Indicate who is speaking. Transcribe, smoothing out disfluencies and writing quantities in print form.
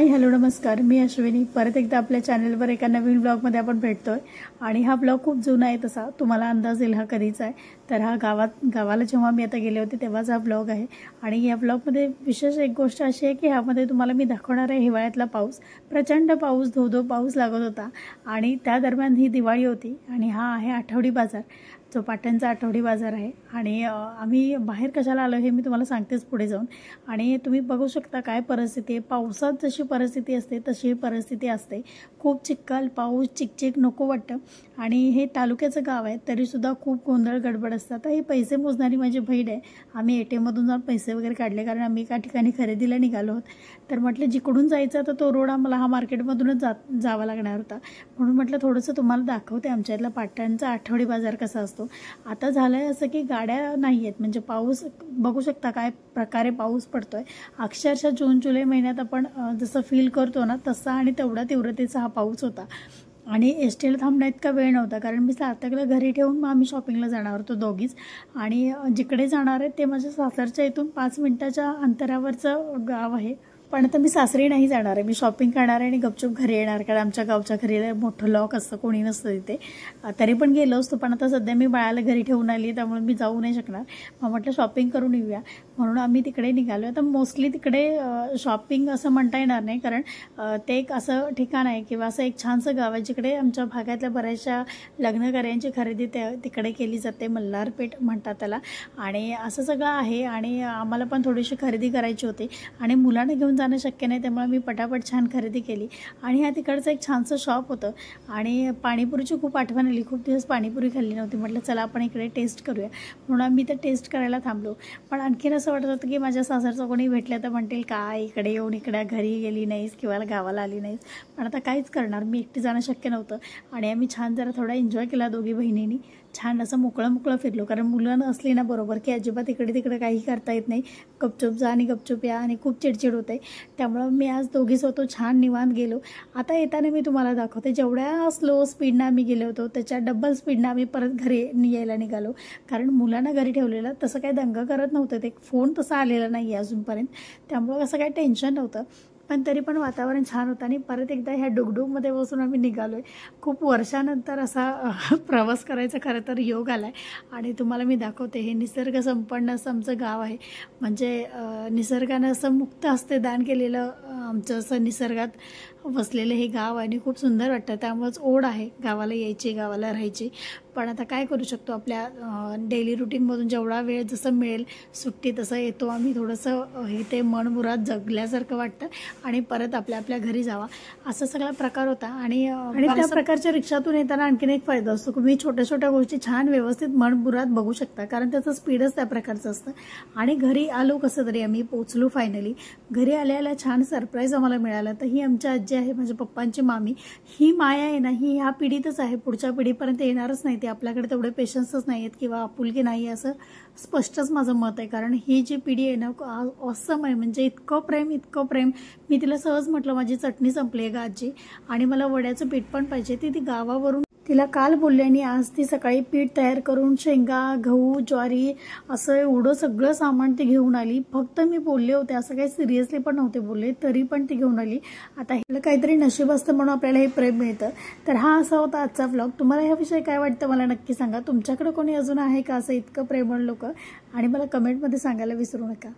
Speaker 1: Hi hello नमस्कार, मी अश्विनी परत एकदा आपल्या चॅनलवर एका नवीन ब्लॉगमध्ये आपण भेटतोय। आणि हा ब्लॉग खूप जुना आहे, तसा तुम्हाला अंदाज येईल हा कधीचा आहे। तर हा गावाला जेव्हा मी आता गेले होते तेव्हाचा हा ब्लॉग आहे। आणि या ब्लॉगमध्ये विशेष एक गोष्ट अशी आहे की ह्यामध्ये तुम्हाला मी दाखवणार आहे हिवाळ्यातला पाऊस। प्रचंड पाऊस, धो-धो पाऊस लागत होता आणि त्या दरम्यान ही दिवाळी होती आणि हा आहे आठवडी बाजार, जो पाटणचा आठवडी बाजार आहे। आणि आम्ही बाहेर कशाला आलो हे मी तुम्हाला सांगतेच पुढे जाऊन। आणि तुम्ही बघू शकता काय परिस्थिती आहे, पावसात जशी परिस्थिती असते तशी परिस्थिती असते। खूप चिखल, पाऊस, चिकचिक नको वाटतं। आणि हे तालुक्याचं गाव आहे तरीसुद्धा खूप गोंधळ गडबड असतात। ही पैसे मोजणारी माझी बहीण आहे, आम्ही ATM मधून जाऊन पैसे वगैरे काढले, कारण आम्ही एका ठिकाणी खरेदीला निघालो आहोत। तर म्हटलं जिकडून जायचं तर तो रोड आम्हाला हा मार्केटमधूनच जावा लागणार होता, म्हणून म्हटलं थोडंसं तुम्हाला दाखवते आमच्या इथला पाटणचा आठवडी बाजार कसा असतो। आता झालंय असं की गाड्या नाही आहेत, म्हणजे पाऊस बघू शकता काय प्रकारे पाऊस पडतोय। अक्षरशः जून जुलै महिन्यात आपण जसं फील करतो ना तसा आणि तेवढा तीव्रतेचा हा पाऊस होता। आणि STला थांबण्यात इतका वेळ नव्हता, कारण मी सार्थकला घरी ठेवून मग आम्ही शॉपिंगला जाणार होतो दोघीच। आणि जिकडे जाणार आहे ते माझ्या सासरच्या इथून 5 मिनिटाच्या अंतरावरचं गाव आहे। पण आता मी सासरी नाही जाणार आहे, मी शॉपिंग करणार आहे आणि गपचूप घरी येणार, कारण आमच्या गावच्या घरी मोठं लॉक असतं, कोणी नसतं तिथे। तरी पण गेलो असतो, पण आता सध्या मी बाळाला घरी ठेवून आली त्यामुळे मी जाऊ नाही शकणार। मग म्हटलं शॉपिंग करून येऊया, म्हणून आम्ही तिकडे निघालो। आता मोस्टली तिकडे शॉपिंग असं म्हणता येणार नाही, कारण ते एक असं ठिकाण आहे किंवा असं एक छानसं गाव आहे जिकडे आमच्या भागातल्या बऱ्याचशा लग्नकार्यांची खरेदी तिकडे केली जाते, मल्हारपेठ म्हणतात त्याला। आणि असं सगळं आहे आणि आम्हाला पण थोडीशी खरेदी करायची होती आणि मुलांना घेऊन जाणं शक्य नाही, त्यामुळे मी पटापट छान खरेदी केली। आणि ह्या तिकडचं एक छानसं शॉप होतं आणि पाणीपुरीची खूप आठवण आली, खूप दिवस पाणीपुरी खाल्ली नव्हती। म्हटलं चला आपण इकडे टेस्ट करूया, म्हणून आम्ही ते टेस्ट करायला थांबलो। पण आणखीन असं वाटत होतं की माझ्या सासरचं कोणी भेटलं तर म्हणतील काय इकडे येऊन इकडे घरी गेली नाहीस किंवा गावाला आली नाहीस, पण आता काहीच करणार, मी एकटी जाणं शक्य नव्हतं। आणि आम्ही छान जरा थोडा एन्जॉय केला दोघी बहिणींनी, छान असं मोकळं फिरलो, कारण मुलं असली ना बरोबर की अजिबात इकडे तिकडे काही करता येत नाही, गपचूप जा आणि गपचूप या, आणि खूप चिडचिड होते। त्यामुळं मी आज दोघीच होतो, छान निवांत गेलो। आता येताना मी तुम्हाला दाखवते, जेवढ्या स्लो स्पीडनं आम्ही गेलो होतो त्याच्या डबल स्पीडनं आम्ही परत घरी यायला निघालो, कारण मुलांना घरी ठेवलेलं तसं काही दंगा करत नव्हतं, ते फोन तसा आलेला नाही आहे अजूनपर्यंत, त्यामुळं असं काही टेन्शन नव्हतं। पण तरी पण वातावरण छान होतं आणि परत एकदा ह्या डुगडुगमध्ये बसून आम्ही निघालो आहे। खूप वर्षानंतर असा प्रवास करायचा खरं तर योग आला आहे। आणि तुम्हाला मी दाखवते, हे निसर्ग संपन्न असं आमचं गाव आहे, म्हणजे निसर्गानं असं मुक्त हस्ते दान केलेलं आमचं असं निसर्गात वसलेलं हे गाव आहे आणि खूप सुंदर वाटतं। त्यामुळेच ओढ आहे गावाला यायची, गावाला राहायची। पण आता काय करू शकतो, आपल्या डेली रुटीनमधून जेवढा वेळ जसं मिळेल सुट्टी तसं येतो आम्ही, थोडंसं इथे मनमुराद जगल्यासारखं वाटतं आणि परत आपल्या घरी जावा, असा सगळा प्रकार होता। आणि त्या प्रकारच्या रिक्षातून येताना आणखीन एक फायदा असतो, तुम्ही छोट्या छोट्या गोष्टी छान व्यवस्थित मनमुराद बघू शकता, कारण त्याचं स्पीडच त्या प्रकारचं असतं। आणि घरी आलो कसं तरी, आम्ही पोचलो फायनली। घरी आल्याला छान सरप्राईज आम्हाला मिळालं। तर ही आमची आजी आहे, माझ्या पप्पांची मामी। ही माया आहे ना, ही ह्या पिढीतच आहे, पुढच्या पिढीपर्यंत येणारच नाही, ते आपल्याकडे तेवढे पेशन्सच नाही आहेत किंवा आपुलकी नाही, असं स्पष्टच माझं मत आहे। कारण ही जी पिढी आहे ना ऑसम आहे, म्हणजे इतकं प्रेम। मी तिला सहज म्हटलं माझी चटणी संपली आहे ग आजी, आणि मला वड्याचं पीठ पण पाहिजे। ती गावावरून तिला काल बोलले आणि आज ती सकाळी पीठ तयार करून शेंगा, गहू, ज्वारी असं एवढं सगळं सामान ती घेऊन आली। फक्त मी बोलले होते, असं काही सिरियसली पण नव्हते बोलले, तरी पण ती घेऊन आली। आता ह्याला काहीतरी नशीब असतं म्हणून आपल्याला हे प्रेम मिळतं। तर हा असा होता आजचा व्लॉग। तुम्हाला ह्याविषयी काय वाटतं मला नक्की सांगा, तुमच्याकडे कोणी अजून आहे का असं इतकं प्रेमळ लोक, आणि मला कमेंटमध्ये सांगायला विसरू नका।